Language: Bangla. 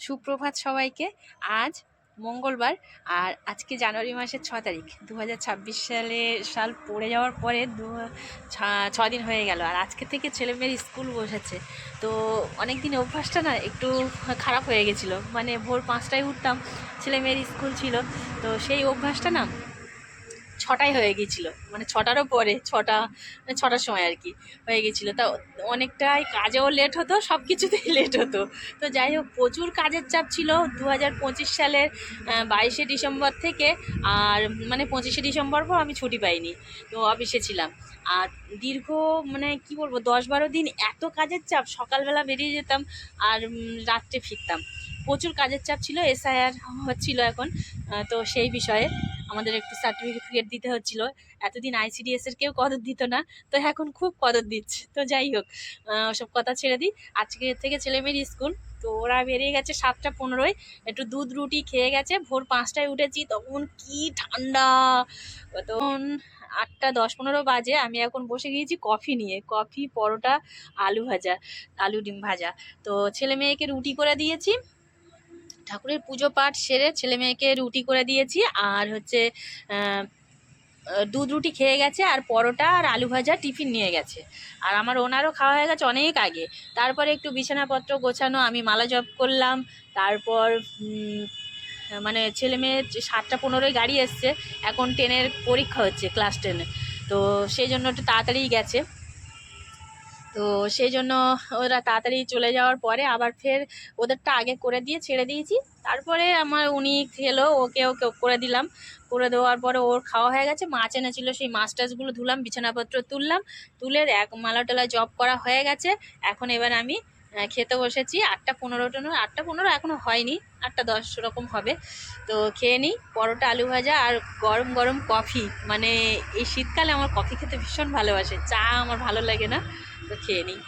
সুপ্রভাত সবাইকে। আজ মঙ্গলবার, আর আজকে জানুয়ারি মাসের 6 তারিখ 2026 সাল পড়ে যাওয়ার পরে 6 দিন হয়ে গেল। আর আজকে থেকে ছেলেমেয়ের স্কুল বসেছে। তো অনেক দিন অভ্যাসটা না একটু খারাপ হয়ে গেছিলো, মানে ভোর 5টায় উঠতাম, ছেলেমেয়ের স্কুল ছিল, তো সেই অভ্যাসটা না 6টায় হয়ে গিয়েছিলো, মানে 6টারও পরে 6টা, মানে 6টার সময় আর কি হয়ে গেছিলো। তা অনেকটাই কাজেও লেট হতো, সব কিছুতেই লেট হতো। তো যাই হোক, প্রচুর কাজের চাপ ছিল 2025 সালের 22শে ডিসেম্বর থেকে। আর মানে 25শে ডিসেম্বর পর আমি ছুটি পাইনি, তো অফিসে ছিলাম। আর দীর্ঘ মানে কি বলবো 10-12 দিন এত কাজের চাপ, সকালবেলা বেরিয়ে যেতাম আর রাত্রে ফিরতাম। প্রচুর কাজের চাপ ছিল, এসআইআর হচ্ছিল এখন, তো সেই বিষয়ে আমাদের একটু সার্টিফিকেট দিতে হচ্ছিল। এতদিন আইসিডিএস এর কেউ কদর দিত না, তো এখন খুব কদর দিচ্ছে। তো যাই হোক, ওসব কথা ছেড়ে দিই। আজকে থেকে ছেলেমেয়ের স্কুল, তো ওরা বেরিয়ে গেছে 7টা 15-য়। একটু দুধ রুটি খেয়ে গেছে। ভোর 5টায় উঠেছি, তখন কি ঠান্ডা! তখন 8টা 10-15 বাজে। আমি এখন বসে গিয়েছি কফি নিয়ে, কফি, পরোটা, আলু ভাজা, আলু ডিম ভাজা। তো ছেলে মেয়েকে রুটি করে দিয়েছি, ঠাকুরের পুজো পাঠ সেরে ছেলে মেয়েকে রুটি করে দিয়েছি। আর হচ্ছে দুধ রুটি খেয়ে গেছে, আর পরোটা আর আলু ভাজা টিফিন নিয়ে গেছে। আর আমার ওনারও খাওয়া হয়ে গেছে অনেক আগে। তারপরে একটু বিছানাপত্র গোছানো, আমি মালা জপ করলাম। তারপর মানে ছেলে মেয়ের 7টা 15-য় গাড়ি এসছে, এখন 10-এর পরীক্ষা হচ্ছে, ক্লাস 10-এ। তো সেই জন্য একটু তাড়াতাড়ি গেছে। তো সেই জন্য ওরা তাড়াতাড়ি চলে যাওয়ার পরে আবার ফের ওদেরটা আগে করে দিয়ে ছেড়ে দিয়েছি। তারপরে আমার উনি খেলো, ওকেও করে দিলাম। করে দেওয়ার পরে ওর খাওয়া হয়ে গেছে। মাছ এনেছিল, সেই মাছ টাছগুলো ধুলাম, বিছানাপত্র তুললাম, তুলে এক মালা টালা জব করা হয়ে গেছে। এখন এবার আমি খেতে বসেছি। 8টা 15 8টা 15 এখনও হয়নি, 8টা 10 ওরকম হবে। তো খেয়ে নিই পরোটা আলু ভাজা আর গরম গরম কফি। মানে এই শীতকালে আমার কফি খেতে ভীষণ ভালোবাসে, চা আমার ভালো লাগে না, তো খেয়ে নিই।